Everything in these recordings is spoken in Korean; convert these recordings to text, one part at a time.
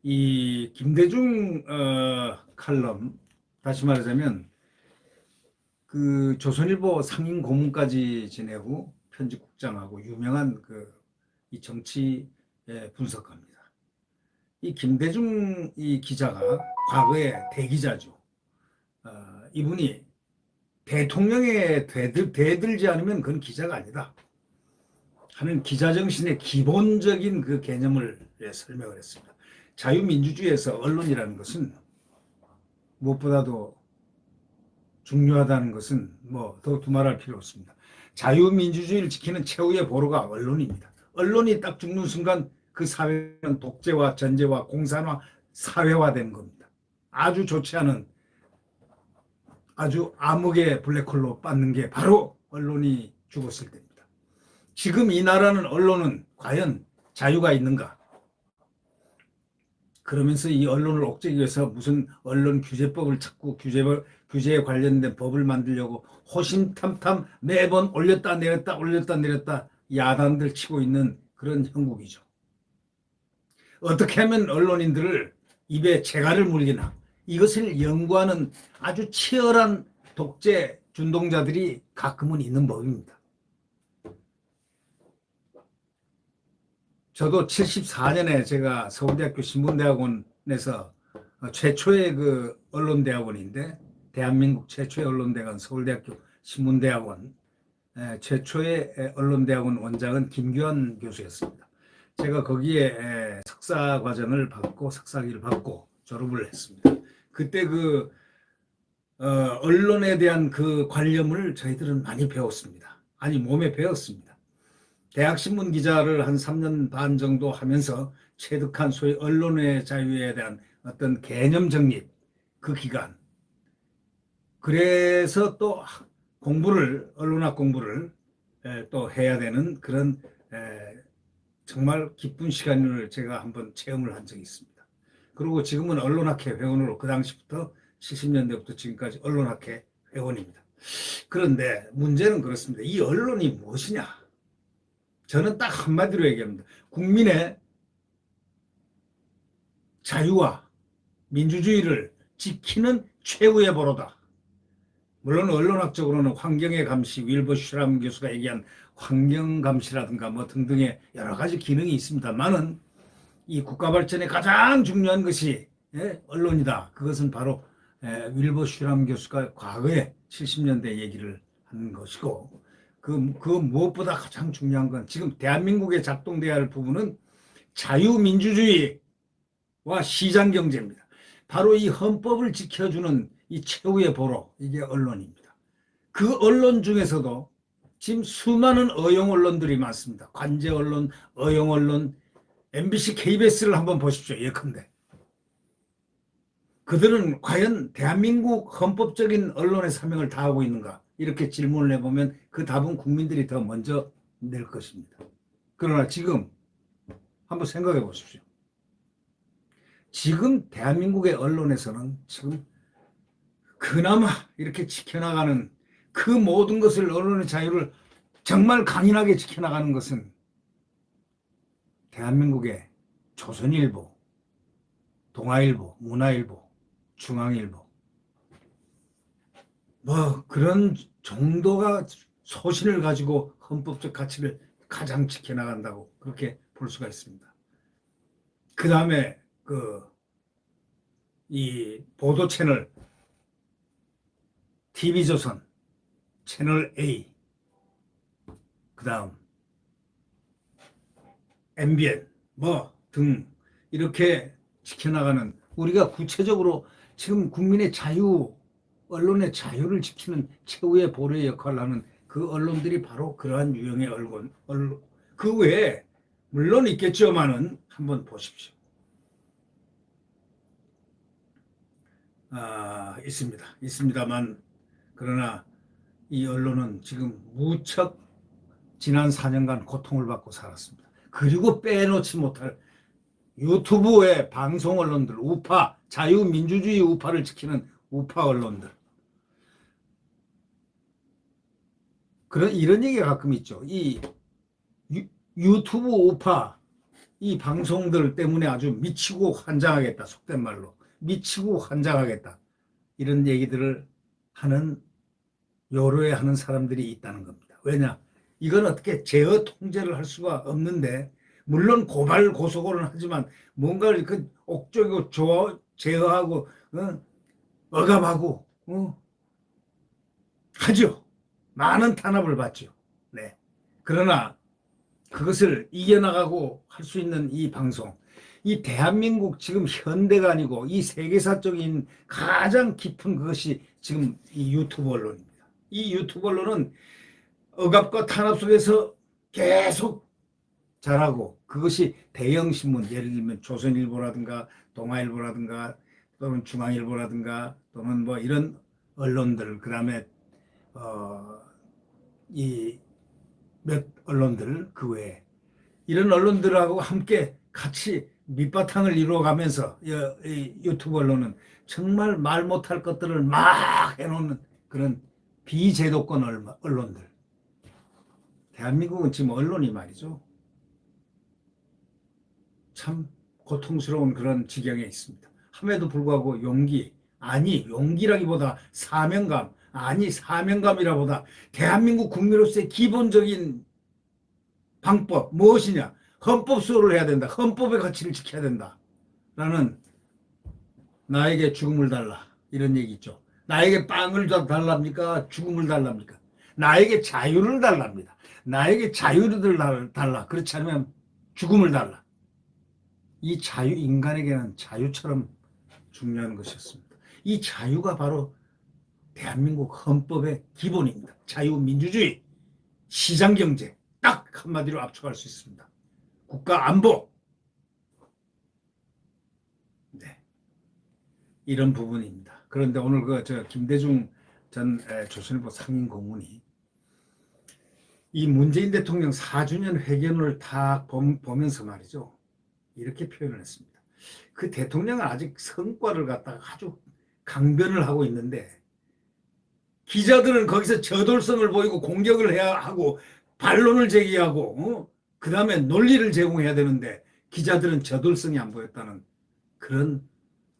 이 김대중 칼럼, 다시 말하자면 그 조선일보 상임 고문까지 지내고 편집국장하고 유명한 이 정치 분석가입니다. 이 김대중 이 기자가 과거에 대기자죠. 이분이 대통령에 대들지 않으면 그건 기자가 아니다 하는 기자 정신의 기본적인 그 개념을 설명을 했습니다. 자유민주주의에서 언론이라는 것은 무엇보다도 중요하다는 것은 뭐 더 두말할 필요 없습니다. 자유민주주의를 지키는 최후의 보루가 언론입니다. 언론이 딱 죽는 순간 그 사회는 독재와 전제와 공산화 사회화된 겁니다. 아주 좋지 않은 아주 암흑의 블랙홀로 빠는 게 바로 언론이 죽었을 때입니다. 지금 이 나라는 언론은 과연 자유가 있는가? 그러면서 이 언론을 억제하기 위해서 무슨 언론 규제법을 찾고 규제에 관련된 법을 만들려고 호심탐탐 매번 올렸다 내렸다 야단들 치고 있는 그런 형국이죠. 어떻게 하면 언론인들을 입에 재갈을 물리나, 이것을 연구하는 아주 치열한 독재 준동자들이 가끔은 있는 법입니다. 저도 74년에 제가 서울대학교 신문대학원에서 최초의 그 언론대학원인데, 대한민국 최초의 언론대학원 서울대학교 신문대학원 최초의 언론대학원 원장은 김규환 교수였습니다. 제가 거기에 석사 과정을 받고 석사학위를 받고 졸업을 했습니다. 그때 언론에 대한 그 관념을 저희들은 많이 배웠습니다. 아니 몸에 배웠습니다. 대학신문 기자를 한 3년 반 정도 하면서 체득한 소위 언론의 자유에 대한 어떤 개념 정립, 그 기간. 그래서 또 언론학 공부를 또 해야 되는 그런 정말 기쁜 시간을 제가 한번 체험을 한 적이 있습니다. 그리고 지금은 언론학회 회원으로 그 당시부터 70년대부터 지금까지 언론학회 회원입니다. 그런데 문제는 그렇습니다. 이 언론이 무엇이냐? 저는 딱 한마디로 얘기합니다. 국민의 자유와 민주주의를 지키는 최후의 보루다. 물론 언론학적으로는 환경의 감시, 윌버 슈람 교수가 얘기한 환경감시라든가 뭐 등등의 여러 가지 기능이 있습니다만은 이 국가 발전에 가장 중요한 것이 언론이다. 그것은 바로 윌버 슈람 교수가 과거에 70년대 얘기를 한 것이고, 그 무엇보다 가장 중요한 건 지금 대한민국에 작동돼야 할 부분은 자유민주주의와 시장경제입니다. 바로 이 헌법을 지켜주는 이 최후의 보루, 이게 언론입니다. 그 언론 중에서도 지금 수많은 어용 언론들이 많습니다. 관제 언론, 어용 언론, MBC, KBS를 한번 보십시오. 예컨대. 그들은 과연 대한민국 헌법적인 언론의 사명을 다하고 있는가? 이렇게 질문을 해보면 그 답은 국민들이 더 먼저 낼 것입니다. 그러나 지금 한번 생각해 보십시오. 지금 대한민국의 언론에서는 지금 그나마 이렇게 지켜나가는 그 모든 것을, 언론의 자유를 정말 강인하게 지켜나가는 것은 대한민국의 조선일보, 동아일보, 문화일보, 중앙일보, 뭐 그런 정도가 소신을 가지고 헌법적 가치를 가장 지켜나간다고 그렇게 볼 수가 있습니다. 그 다음에 이 보도 채널 TV조선, 채널 A, 그 다음 MBN 뭐 등 이렇게 지켜나가는, 우리가 구체적으로 지금 국민의 자유, 언론의 자유를 지키는 최후의 보루의 역할을 하는 그 언론들이 바로 그러한 유형의 언론. 그 외에 물론 있겠지만은 한번 보십시오. 있습니다만, 그러나 이 언론은 지금 무척 지난 4년간 고통을 받고 살았습니다. 그리고 빼놓지 못할 유튜브의 방송 언론들, 우파, 자유민주주의 우파를 지키는 우파 언론들. 이런 얘기가 가끔 있죠. 이 유튜브 우파, 이 방송들 때문에 아주 미치고 환장하겠다. 속된 말로. 미치고 환장하겠다. 이런 얘기들을 하는, 요로해하는 사람들이 있다는 겁니다. 왜냐? 이건 어떻게 제어 통제를 할 수가 없는데, 물론 고발 고소고는 하지만 뭔가를 그 옥죄고 제어하고 억압하고 하죠. 많은 탄압을 받죠. 네. 그러나 그것을 이겨나가고 할 수 있는 이 방송, 이 대한민국 지금 현대가 아니고 이 세계사적인 가장 깊은 그것이 지금 이 유튜브 언론입니다. 이 유튜브 언론은 억압과 탄압 속에서 계속 잘하고, 그것이 대형 신문, 예를 들면 조선일보라든가 동아일보라든가 또는 중앙일보라든가 또는 뭐 이런 언론들, 그다음에 이 몇 언론들 그 외에 이런 언론들하고 함께 같이 밑바탕을 이루어가면서 이 유튜브 언론은 정말 말 못할 것들을 막 해놓는 그런 비제도권 언론들. 대한민국은 지금 언론이 말이죠. 참 고통스러운 그런 지경에 있습니다. 함에도 불구하고 용기라기보다 사명감이라보다 대한민국 국민으로서의 기본적인 방법 무엇이냐? 헌법 수호를 해야 된다. 헌법의 가치를 지켜야 된다. 라는, 나에게 죽음을 달라. 이런 얘기 있죠. 나에게 빵을 달랍니까? 죽음을 달랍니까? 나에게 자유를 달랍니다. 나에게 자유를 달라. 그렇지 않으면 죽음을 달라. 이 자유, 인간에게는 자유처럼 중요한 것이었습니다. 이 자유가 바로 대한민국 헌법의 기본입니다. 자유민주주의, 시장경제, 딱 한마디로 압축할 수 있습니다. 국가 안보. 네. 이런 부분입니다. 그런데 오늘 김대중 전 조선일보 상임고문이 이 문재인 대통령 4주년 회견을 다 보면서 말이죠. 이렇게 표현을 했습니다. 그 대통령은 아직 성과를 갖다가 아주 강변을 하고 있는데, 기자들은 거기서 저돌성을 보이고 공격을 해야 하고 반론을 제기하고 그 다음에 논리를 제공해야 되는데, 기자들은 저돌성이 안 보였다는 그런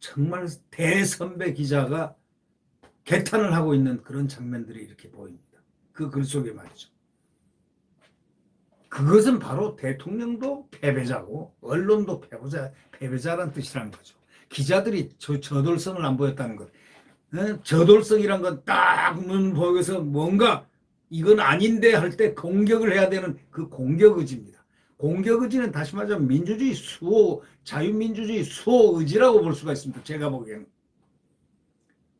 정말 대선배 기자가 개탄을 하고 있는 그런 장면들이 이렇게 보입니다. 그 글 속에 말이죠. 그것은 바로 대통령도 패배자고 언론도 패배자라는 뜻이라는 거죠. 기자들이 저돌성을 안 보였다는 것. 저돌성이란 건 딱 눈 보여서 뭔가 이건 아닌데 할 때 공격을 해야 되는 그 공격 의지입니다. 공격 의지는 다시 말하자면 민주주의 수호, 자유민주주의 수호 의지라고 볼 수가 있습니다. 제가 보기에는.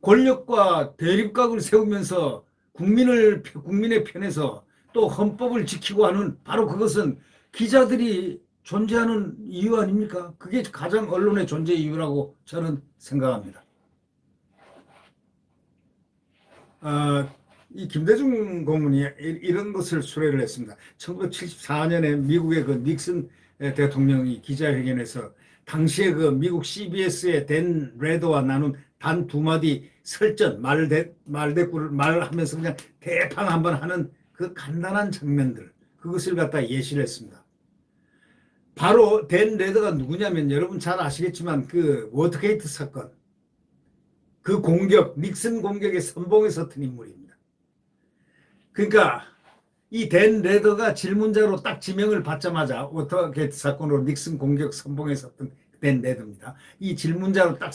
권력과 대립각을 세우면서 국민의 편에서 또 헌법을 지키고 하는, 바로 그것은 기자들이 존재하는 이유 아닙니까? 그게 가장 언론의 존재 이유라고 저는 생각합니다. 이 김대중 고문이 이런 것을 수레를 했습니다. 1974년에 미국의 그 닉슨 대통령이 기자회견에서 당시에 그 미국 CBS의 댄 레더와 나눈 단 두 마디 설전, 말대꾸를 말하면서 그냥 대팡 한번 하는 그 간단한 장면들, 그것을 갖다 예시를 했습니다. 바로 댄 레더가 누구냐면, 여러분 잘 아시겠지만 그 워터게이트 사건, 그 공격, 닉슨 공격의 선봉에 섰던 인물입니다. 그러니까 이 댄 레더가 질문자로 딱 지명을 받자마자, 워터게이트 사건으로 닉슨 공격 선봉에 섰던 댄 레더입니다. 이 질문자로 딱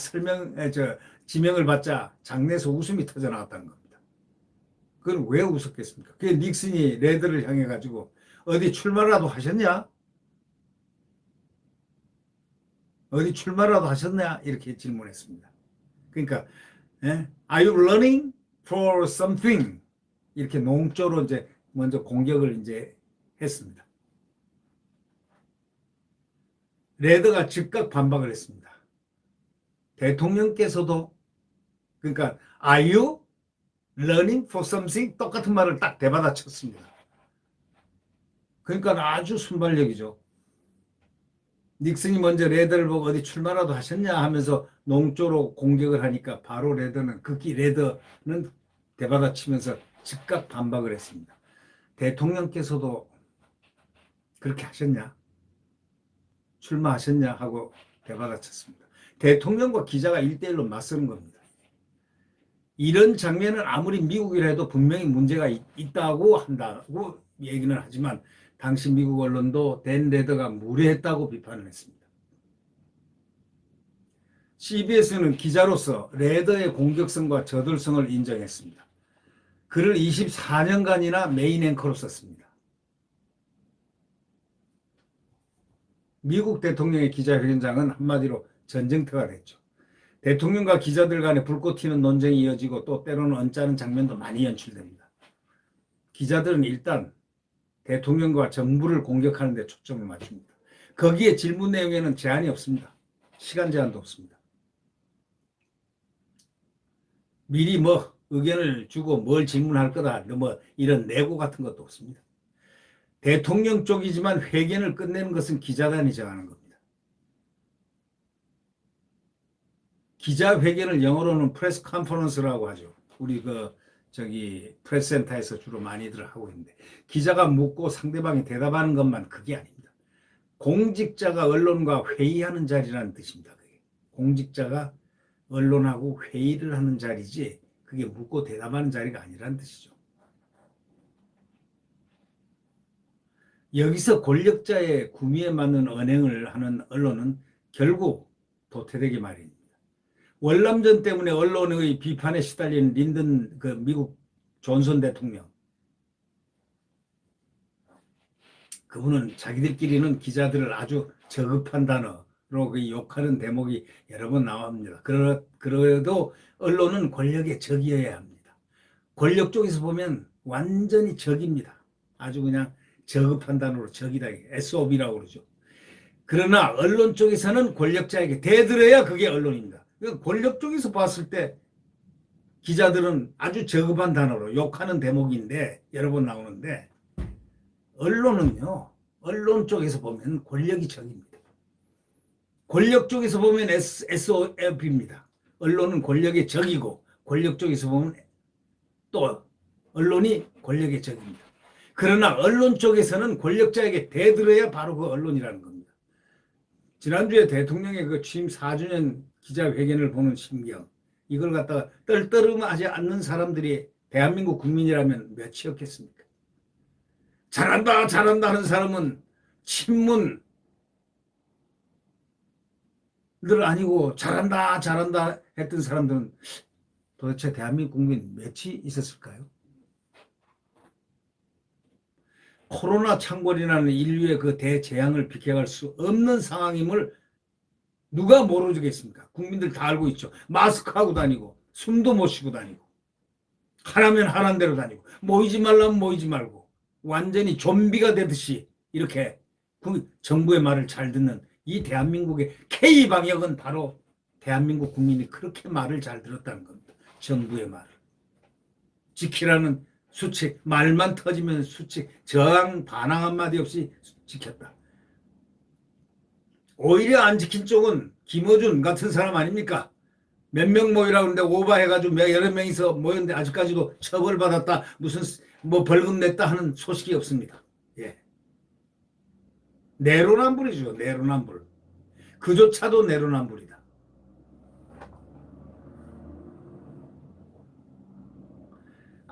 지명을 받자 장내에서 웃음이 터져 나왔다는 겁니다. 그건 왜 웃었겠습니까? 그게 닉슨이 레더를 향해 가지고 어디 출마라도 하셨냐? 어디 출마라도 하셨냐? 이렇게 질문했습니다. 그러니까 Are you running for something? 이렇게 농조로 이제 먼저 공격을 이제 했습니다. 레더가 즉각 반박을 했습니다. 대통령께서도, 그러니까 Are you running for something? 똑같은 말을 딱 대받아 쳤습니다. 그러니까 아주 순발력이죠. 닉슨이 먼저 레더를 보고 어디 출마라도 하셨냐 하면서 농조로 공격을 하니까 바로 레더는 대받아치면서 즉각 반박을 했습니다. 대통령께서도 그렇게 하셨냐? 출마하셨냐 하고 대받아쳤습니다. 대통령과 기자가 1대1로 맞서는 겁니다. 이런 장면은 아무리 미국이라 해도 분명히 문제가 있다고 한다고 얘기는 하지만 당시 미국 언론도 댄 레더가 무례했다고 비판을 했습니다. CBS는 기자로서 레더의 공격성과 저돌성을 인정했습니다. 그를 24년간이나 메인 앵커로 썼습니다. 미국 대통령의 기자회견장은 한마디로 전쟁터가 됐죠. 대통령과 기자들 간에 불꽃 튀는 논쟁이 이어지고 또 때로는 언짢은 장면도 많이 연출됩니다. 기자들은 일단 대통령과 정부를 공격하는 데 초점을 맞춥니다. 거기에 질문 내용에는 제한이 없습니다. 시간 제한도 없습니다. 미리 뭐 의견을 주고 뭘 질문할 거다 뭐 이런 내고 같은 것도 없습니다. 대통령 쪽이지만 회견을 끝내는 것은 기자단이 정하는 겁니다. 기자회견을 영어로는 프레스 컨퍼런스라고 하죠. 우리 프레스센터에서 주로 많이들 하고 있는데 기자가 묻고 상대방이 대답하는 것만 그게 아닙니다. 공직자가 언론과 회의하는 자리라는 뜻입니다. 그게. 공직자가 언론하고 회의를 하는 자리지 그게 묻고 대답하는 자리가 아니라는 뜻이죠. 여기서 권력자의 구미에 맞는 언행을 하는 언론은 결국 도태되기 마련입니다. 월남전 때문에 언론의 비판에 시달린 린든 미국 존슨 대통령, 그분은 자기들끼리는 기자들을 아주 저급한 단어로 욕하는 대목이 여러 번 나옵니다. 그래도 언론은 권력의 적이어야 합니다. 권력 쪽에서 보면 완전히 적입니다. 아주 그냥 저급한 단어로 적이다. SOB라고 그러죠. 그러나 언론 쪽에서는 권력자에게 대들어야 그게 언론입니다. 권력 쪽에서 봤을 때 기자들은 아주 저급한 단어로 욕하는 대목인데 여러 번 나오는데 언론은요. 언론 쪽에서 보면 권력이 적입니다. 권력 쪽에서 보면 SOF입니다. 언론은 권력의 적이고 권력 쪽에서 보면 또 언론이 권력의 적입니다. 그러나 언론 쪽에서는 권력자에게 대들어야 바로 그 언론이라는 겁니다. 지난주에 대통령의 취임 4주년 기자회견을 보는 심경, 이걸 갖다가 떨떠름하지 않는 사람들이 대한민국 국민이라면 몇이었겠습니까? 잘한다 잘한다 하는 사람은 친문들 아니고 잘한다 잘한다 했던 사람들은 도대체 대한민국 국민 몇이 있었을까요? 코로나 창궐이라는 인류의 그 대재앙을 비켜갈 수 없는 상황임을 누가 모르겠습니까? 국민들 다 알고 있죠. 마스크하고 다니고 숨도 못 쉬고 다니고 하라면 하란 대로 다니고 모이지 말라면 모이지 말고 완전히 좀비가 되듯이 이렇게 정부의 말을 잘 듣는 이 대한민국의 K방역은 바로 대한민국 국민이 그렇게 말을 잘 들었다는 겁니다. 정부의 말을. 지키라는 수칙, 말만 터지면 수칙, 저항, 반항 한마디 없이 지켰다. 오히려 안 지킨 쪽은 김어준 같은 사람 아닙니까? 몇 명 모이라고 하는데 오버해가지고 여러 명이서 모였는데 아직까지도 처벌받았다, 무슨 뭐 벌금 냈다 하는 소식이 없습니다. 예. 내로남불이죠, 내로남불. 그조차도 내로남불이다.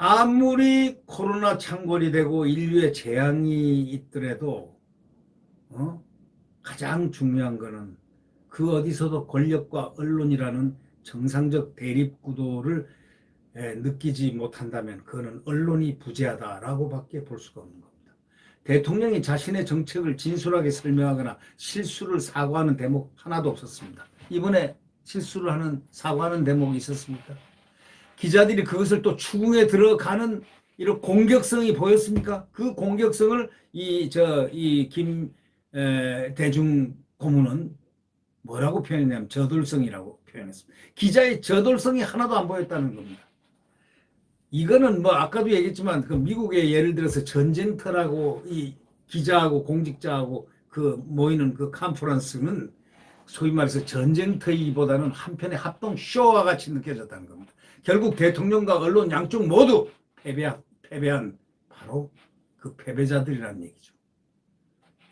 아무리 코로나 창궐이 되고 인류의 재앙이 있더라도 가장 중요한 거는 그 어디서도 권력과 언론이라는 정상적 대립 구도를 느끼지 못한다면 그거는 언론이 부재하다라고 밖에 볼 수가 없는 겁니다. 대통령이 자신의 정책을 진솔하게 설명하거나 실수를 사과하는 대목 하나도 없었습니다. 이번에 실수를 하는 사과하는 대목이 있었습니까? 기자들이 그것을 또 추궁에 들어가는 이런 공격성이 보였습니까? 그 공격성을 김 대중 고문은 뭐라고 표현했냐면 저돌성이라고 표현했습니다. 기자의 저돌성이 하나도 안 보였다는 겁니다. 이거는 뭐 아까도 얘기했지만 그 미국의 예를 들어서 전쟁터라고 이 기자하고 공직자하고 그 모이는 그 컨퍼런스는 소위 말해서 전쟁터이보다는 한편의 합동 쇼와 같이 느껴졌다는 겁니다. 결국 대통령과 언론 양쪽 모두 패배한 바로 그 패배자들이라는 얘기죠.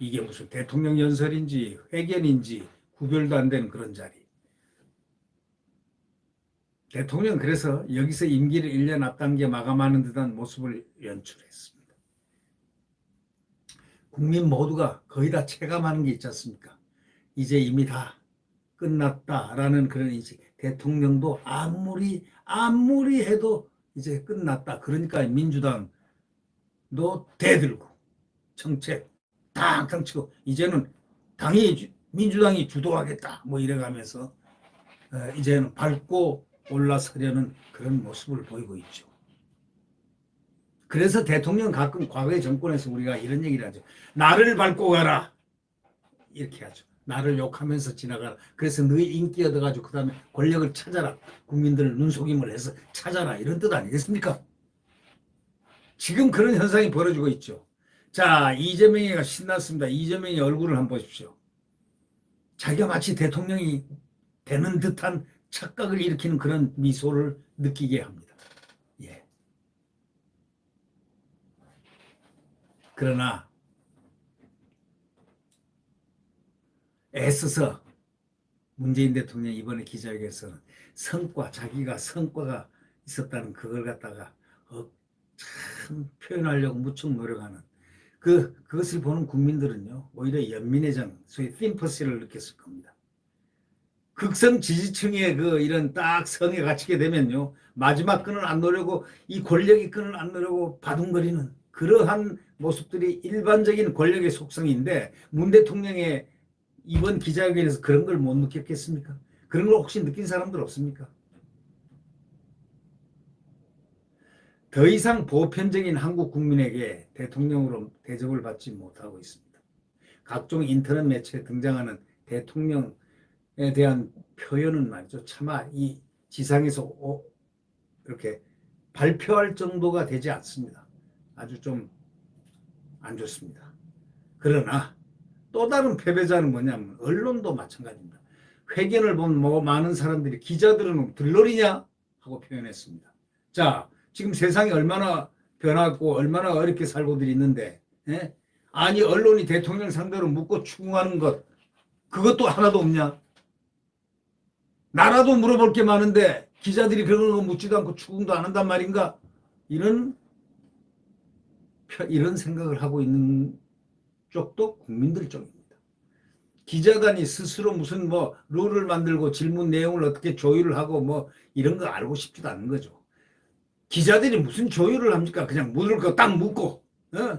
이게 무슨 대통령 연설인지 회견인지 구별도 안 되는 그런 자리. 대통령 그래서 여기서 임기를 1년 앞당겨 마감하는 듯한 모습을 연출했습니다. 국민 모두가 거의 다 체감하는 게 있지 않습니까? 이제 이미 다 끝났다라는 그런 인식. 대통령도 아무리 해도 이제 끝났다. 그러니까 민주당도 대들고 정책 탕탕 치고 이제는 민주당이 주도하겠다. 뭐 이래가면서 이제는 밟고 올라서려는 그런 모습을 보이고 있죠. 그래서 대통령 가끔 과거의 정권에서 우리가 이런 얘기를 하죠. 나를 밟고 가라. 이렇게 하죠. 나를 욕하면서 지나가라. 그래서 너희 인기 얻어가지고 그 다음에 권력을 찾아라. 국민들을 눈속임을 해서 찾아라. 이런 뜻 아니겠습니까? 지금 그런 현상이 벌어지고 있죠. 자, 이재명이가 신났습니다. 이재명의 얼굴을 한번 보십시오. 자기가 마치 대통령이 되는 듯한 착각을 일으키는 그런 미소를 느끼게 합니다. 예. 그러나 애써서 문재인 대통령이 이번에 기자회견에서는 자기가 성과가 있었다는 그걸 갖다가 참 표현하려고 무척 노력하는 그것을 보는 국민들은요, 오히려 연민의 소위 심퍼시를 느꼈을 겁니다. 극성 지지층의 이런 딱 성에 갇히게 되면요, 마지막 끈을 안 놓으려고, 이 권력의 끈을 안 놓으려고 바둥거리는 그러한 모습들이 일반적인 권력의 속성인데, 문 대통령의 이번 기자회견에서 그런 걸 못 느꼈겠습니까? 그런 걸 혹시 느낀 사람들 없습니까? 더 이상 보편적인 한국 국민에게 대통령으로 대접을 받지 못하고 있습니다. 각종 인터넷 매체에 등장하는 대통령에 대한 표현은 말이죠. 차마 이 지상에서 이렇게 발표할 정도가 되지 않습니다. 아주 좀 안 좋습니다. 그러나 또 다른 패배자는 뭐냐면 언론도 마찬가지입니다. 회견을 본 많은 사람들이 기자들은 들러리냐 하고 표현했습니다. 자, 지금 세상이 얼마나 변하고 얼마나 어렵게 살고들 있는데, 예? 아니 언론이 대통령 상대로 묻고 추궁하는 것 그것도 하나도 없냐? 나라도 물어볼 게 많은데 기자들이 그런 거 묻지도 않고 추궁도 안 한단 말인가? 이런 생각을 하고 있는 쪽도 국민들 쪽입니다. 기자단이 스스로 무슨 룰을 만들고 질문 내용을 어떻게 조율을 하고 이런 거 알고 싶지도 않은 거죠. 기자들이 무슨 조율을 합니까? 그냥 물을 거 딱 묻고,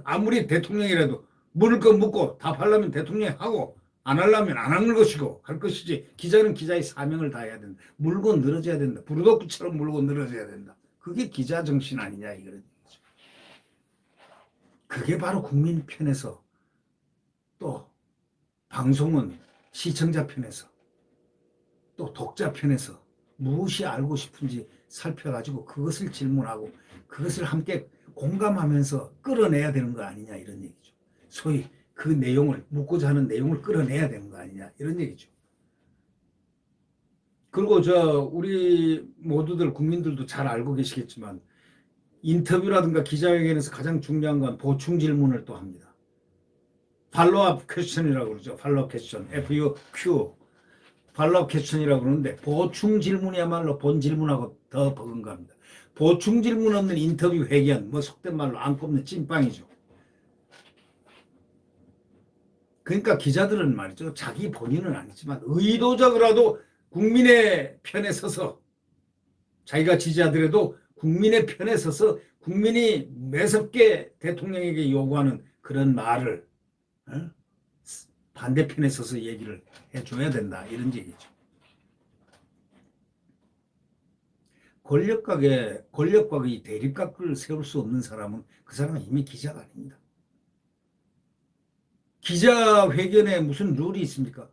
아무리 대통령이라도 물을 거 묻고 답하려면 대통령이 하고 안 하려면 안 하는 것이고 할 것이지, 기자는 기자의 사명을 다해야 된다. 물고 늘어져야 된다. 부르도끼처럼 물고 늘어져야 된다. 그게 기자 정신 아니냐 이거는 얘기죠. 그게 바로 국민 편에서, 또 방송은 시청자 편에서, 또 독자 편에서 무엇이 알고 싶은지 살펴가지고 그것을 질문하고 그것을 함께 공감하면서 끌어내야 되는 거 아니냐 이런 얘기죠. 소위 그 내용을, 묻고자 하는 내용을 끌어내야 되는 거 아니냐 이런 얘기죠. 그리고 우리 모두들 국민들도 잘 알고 계시겠지만 인터뷰라든가 기자회견에서 가장 중요한 건 보충 질문을 또 합니다. 팔로우업 퀘스천이라고 그러죠. 팔로우업 퀘스천, FUQ 팔로우업 퀘스천이라고 그러는데 보충 질문이야말로 본 질문하고 더 버금갑니다. 보충 질문 없는 인터뷰 회견, 속된 말로 안 꼽는 찐빵이죠. 그러니까 기자들은 말이죠, 자기 본인은 아니지만 의도적으로라도 국민의 편에 서서, 자기가 지지하더라도 국민의 편에 서서 국민이 매섭게 대통령에게 요구하는 그런 말을 반대편에 서서 얘기를 해줘야 된다 이런 얘기죠. 권력과 이 대립각을 세울 수 없는 사람은 그 사람은 이미 기자가 아닙니다. 기자회견에 무슨 룰이 있습니까?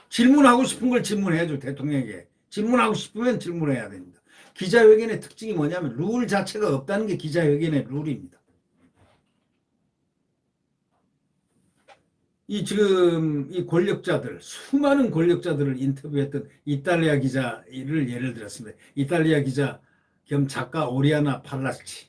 질문하고 싶은 걸 질문해야죠. 대통령에게 질문하고 싶으면 질문해야 됩니다. 기자회견의 특징이 뭐냐면 룰 자체가 없다는 게 기자회견의 룰입니다. 지금 이 권력자들, 수많은 권력자들을 인터뷰했던 이탈리아 기자를 예를 들었습니다. 이탈리아 기자 겸 작가 오리아나 팔라치.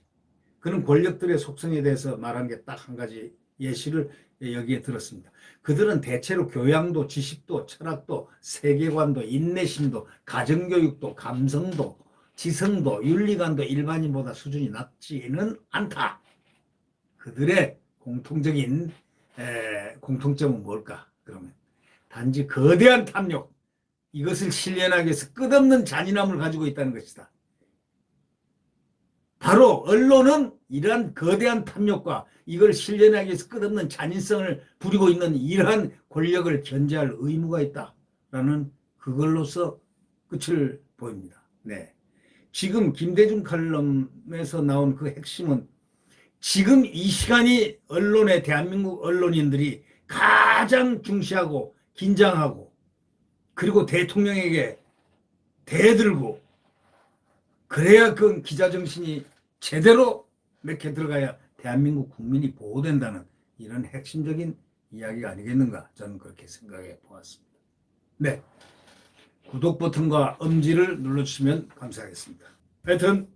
그런 권력들의 속성에 대해서 말한 게 딱 한 가지 예시를 여기에 들었습니다. 그들은 대체로 교양도, 지식도, 철학도, 세계관도, 인내심도, 가정교육도, 감성도, 지성도, 윤리관도 일반인보다 수준이 낮지는 않다. 그들의 공통점은 뭘까? 그러면 단지 거대한 탐욕, 이것을 실현하기 위해서 끝없는 잔인함을 가지고 있다는 것이다. 바로 언론은 이러한 거대한 탐욕과 이걸 실현하기 위해서 끝없는 잔인성을 부리고 있는 이러한 권력을 견제할 의무가 있다라는 그걸로서 끝을 보입니다. 네. 지금 김대중 칼럼에서 나온 그 핵심은 지금 이 시간이 언론의 대한민국 언론인들이 가장 중시하고 긴장하고 그리고 대통령에게 대들고 그래야 그 기자정신이 제대로 맥혀 들어가야 대한민국 국민이 보호된다는 이런 핵심적인 이야기가 아니겠는가 저는 그렇게 생각해 보았습니다. 네, 구독 버튼과 엄지를 눌러주시면 감사하겠습니다. 하여튼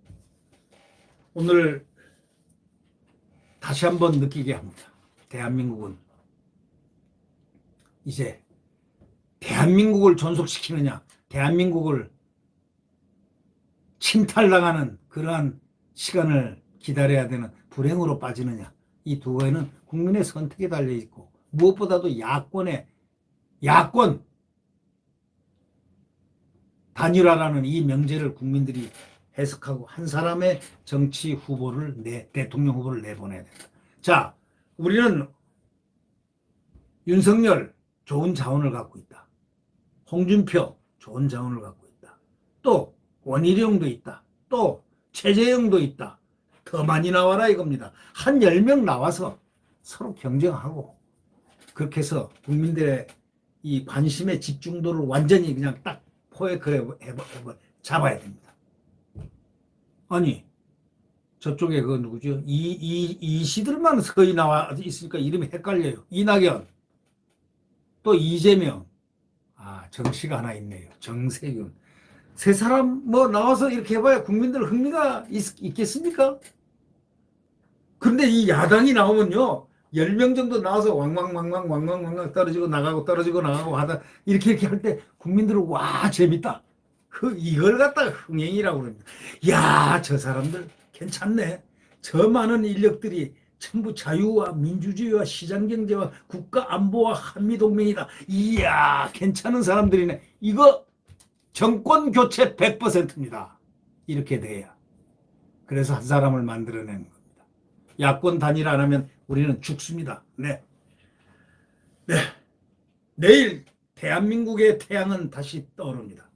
오늘 다시 한번 느끼게 합니다. 대한민국은 이제 대한민국을 존속시키느냐 대한민국을 침탈당하는 그러한 시간을 기다려야 되는 불행으로 빠지느냐 이 두 가지는 국민의 선택에 달려있고 무엇보다도 야권 단일화라는 이 명제를 국민들이 해석하고 한 사람의 정치 후보를 대통령 후보를 내보내야 된다. 자, 우리는 윤석열 좋은 자원을 갖고 있다. 홍준표 좋은 자원을 갖고 있다. 또 원희룡도 있다. 또 최재형도 있다. 더 많이 나와라 이겁니다. 한 10명 나와서 서로 경쟁하고 그렇게 해서 국민들의 이 관심의 집중도를 완전히 그냥 딱 잡아야 됩니다. 아니 저쪽에 그 누구죠? 이시들만 서히 나와 있으니까 이름이 헷갈려요. 이낙연 또 이재명 정씨가 하나 있네요. 정세균 세 사람 뭐 나와서 이렇게 해봐야 국민들 흥미가 있겠습니까? 그런데 이 야당이 나오면요 10명 정도 나와서 왕왕 떨어지고 나가고 하다 이렇게 할 때 국민들은 와 재밌다 이걸 갖다가 흥행이라고 그럽니다. 야, 저 사람들 괜찮네. 저 많은 인력들이 전부 자유와 민주주의와 시장경제와 국가안보와 한미동맹이다. 이야, 괜찮은 사람들이네. 이거 정권교체 100%입니다. 이렇게 돼야. 그래서 한 사람을 만들어내는 겁니다. 야권 단일 안 하면 우리는 죽습니다. 네. 네. 내일 대한민국의 태양은 다시 떠오릅니다.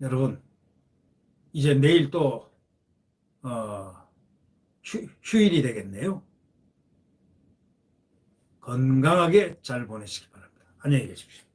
여러분, 이제 내일 또 휴일이 되겠네요. 건강하게 잘 보내시기 바랍니다. 안녕히 계십시오.